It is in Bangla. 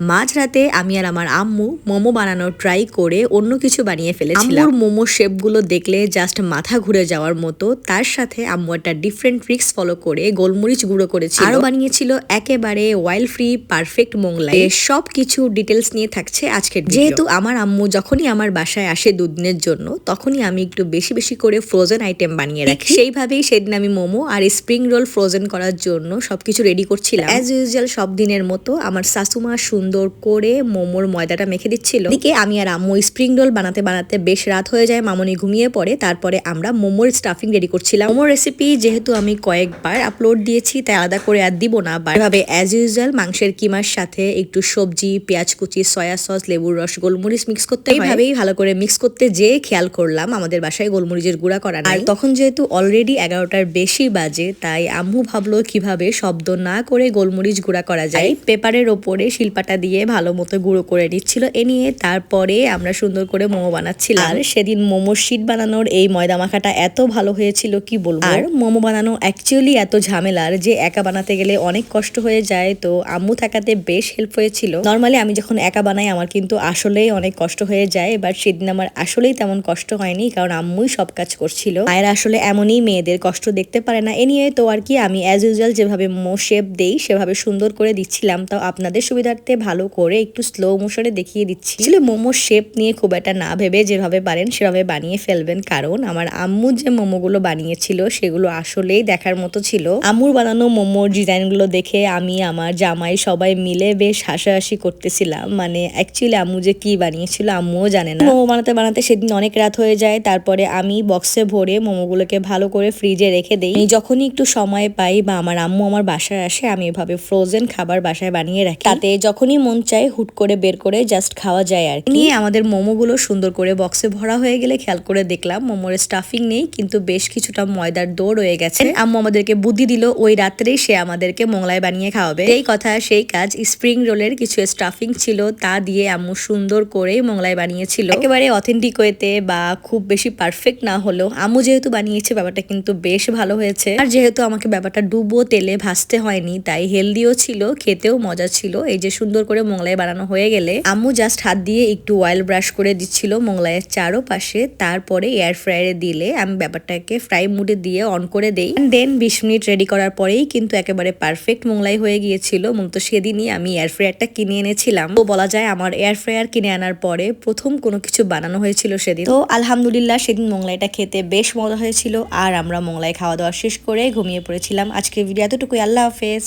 মাঝরাতে আমি আর আমার আম্মু মোমো বানানোর ট্রাই করে অন্য কিছু বানিয়ে ফেলেছিলাম। আম্মুর মোমো শেপগুলো দেখলে জাস্ট মাথা ঘুরে যাওয়ার মতো। তার সাথে আম্মু একটা ডিফারেন্ট ট্রিক্স ফলো করে গোলমরিচ গুঁড়ো করেছিল, আরো বানিয়েছিল একেবারে অয়েল ফ্রি পারফেক্ট মোংলাই। সব কিছু ডিটেলস নিয়ে থাকছে আজকের ভিডিও। যেহেতু আমার আম্মু যখনই আমার বাসায় আসে দুদিনের জন্য, তখনই আমি একটু বেশি বেশি করে ফ্রোজেন আইটেম বানিয়ে রাখি। সেইভাবেই সেদিন আমি মোমো আর স্প্রিং রোল ফ্রোজেন করার জন্য সবকিছু রেডি করছিলাম। অ্যাজ ইউজুয়াল সব দিনের মতো আমার শাশুমা সুন্দর করে মোমোর ময়দাটা মেখে দিচ্ছিল। এদিকে আমি আর আম্মু স্প্রিং রোল বানাতে বানাতে বেশ রাত হয়ে যায়, মামনি ঘুমিয়ে পড়ে। তারপরে আমরা মোমোর স্টাফিং রেডি করছিলাম। মোমোর রেসিপি যেহেতু আমি কয়েকবার আপলোড দিয়েছি, তাই আলাদা করে আর দিব না। এভাবে অ্যাজ ইউজুয়াল মাংসের কিমার সাথে একটু সবজি, পেঁয়াজ কুচি, সয়া সস, লেবুর রস, গোলমরিচ মিক্স করতে হয়। এইভাবেই ভালো করে মিক্স করতে যেয়ে খেয়াল করলাম আমাদের বাসায় গোলমরিচের গুঁড়া করা নাই। আর তখন যেহেতু অলরেডি 11টার বেশি বাজে, তাই আম্মু ভাবলো কিভাবে শব্দ না করে গোলমরিচ গুঁড়া করা যায়। পেপারের ওপরে শিলপাটা দিয়ে ভালো মতো গুঁড়ো করে নিচ্ছিল। এ নিয়ে তারপরে আমরা সুন্দর করে মোমো বানাচ্ছিলাম। আর সেদিন মোমোর শীট বানানোর এই ময়দা মাখাটা এত ভালো হয়েছিল কি বলবো। আর মোমো বানানো অ্যাকচুয়ালি এত ঝামেলার যে একা বানাতে গেলে অনেক কষ্ট হয়ে যায়, তো আম্মু থাকাতে বেশ হেল্প হয়েছিল। নর্মালি আমি যখন একা বানাই আমার কিন্তু আসলেই অনেক কষ্ট হয়ে যায়, বাট সেদিন আমার আসলেই তেমন কষ্ট হয়নি, কারণ আম্মুই সব কাজ করছিল। মায়েরা আসলে এমনই, মেয়েদের কষ্ট দেখতে পারে না। এ নিয়ে তো আর কি, আমি অ্যাজ ইউজুয়াল যেভাবে মোমো শেপ দেই সেভাবে সুন্দর করে দিচ্ছিলাম। তাও আপনাদের সুবিধার্থে ভালো করে একটু স্লো মোশনে দেখিয়ে দিচ্ছি। আসলে মোমো শেপ নিয়ে খুব একটা না ভেবে যেভাবে পারেন সেভাবে বানিয়ে ফেলবেন, কারণ আমার আম্মু যে মোমোগুলো বানিয়েছিল সেগুলো আসলেই দেখার মতো ছিল। আম্মুর বানানো মোমোর ডিজাইনগুলো দেখে আমি, আমার জামাই সবাই মিলে বেশ হাসাহাসি করতেছিলাম। মানে অ্যাকচুয়ালি আম্মু যে কি বানিয়েছিল আম্মুও জানে না। মোমো বানাতে বানাতে সেদিন অনেক রাত হয়ে যায়। তারপরে আমি বক্সে ভরে মোমোগুলোকে ভালো করে ফ্রিজে রেখে দেই। যখনই একটু সময় পাই বা আমার আম্মু আমার বাসায় আসে, আমি এভাবে ফ্রোজেন খাবার বাসায় বানিয়ে রাখি। তাতে যখনই মন চায় হুট করে বের করে জাস্ট খাওয়া যায় আর কি। নিয়ে আমাদের মোমোগুলো সুন্দর করে বক্সে ভরা হয়ে গেলে খেয়াল করে দেখলাম মোমোর স্টাফিং নেই, কিন্তু বেশ কিছুটা ময়দার ডো রয়ে গেছে। আম্মু আমাদেরকে বুদ্ধি দিল ওই রাত্রেই সে আমাদেরকে মোংলাই বানিয়ে খাওয়াবে। এই কথা সেই কাজ। স্প্রিং রোলের কিছু স্টাফিং ছিল, তা দিয়ে আম্মু সুন্দর করে মোংলাই বানিয়েছিল। একেবারে অথেন্টিক ওয়েতে বা খুব বেশি পারফেক্ট না হলেও আম্মু যেহেতু বানিয়েছে ব্যাপারটা কিন্তু বেশ ভালো হয়েছে। আর যেহেতু আমাকে ব্যাপারটা ডুবো তেলে ভাজতে হয়নি, তাই হেলদিও ছিল, খেতেও মজা ছিল। এই যে সুন্দর করে মোংলাই বানানো হয়ে গেলে আম্মু জাস্ট হাত দিয়ে একটু অয়েল ব্রাশ করে দিচ্ছিল মোংলাইয়ের চারোপাশে। তারপরে এয়ার ফ্রায়ারে দিলে আমি ব্যাপারটাকে ফ্রাই মুডে দিয়ে অন করে দেই। দেন 20 মিনিট রেডি করার পরেই কিন্তু একেবারে পারফেক্ট মোংলাই হয়ে গিয়েছিল। মূলত সেদিনই আমি এয়ার ফ্রায়ারটা কিনে এনেছিলাম। তো বলা যায় আমার এয়ার ফ্রায়ার কিনে আনার পরে প্রথম কোনো কিছু বানানো হয়েছিল সেদিন। তো আলহামদুলিল্লাহ সেদিন মোংলাইটা খেতে বেশ মজা হয়েছিল। আর আমরা মোংলাই খাওয়া দাওয়া শেষ করে ঘুমিয়ে পড়েছিলাম। আজকের ভিডিও এতটুকুই। আল্লাহ হাফেজ।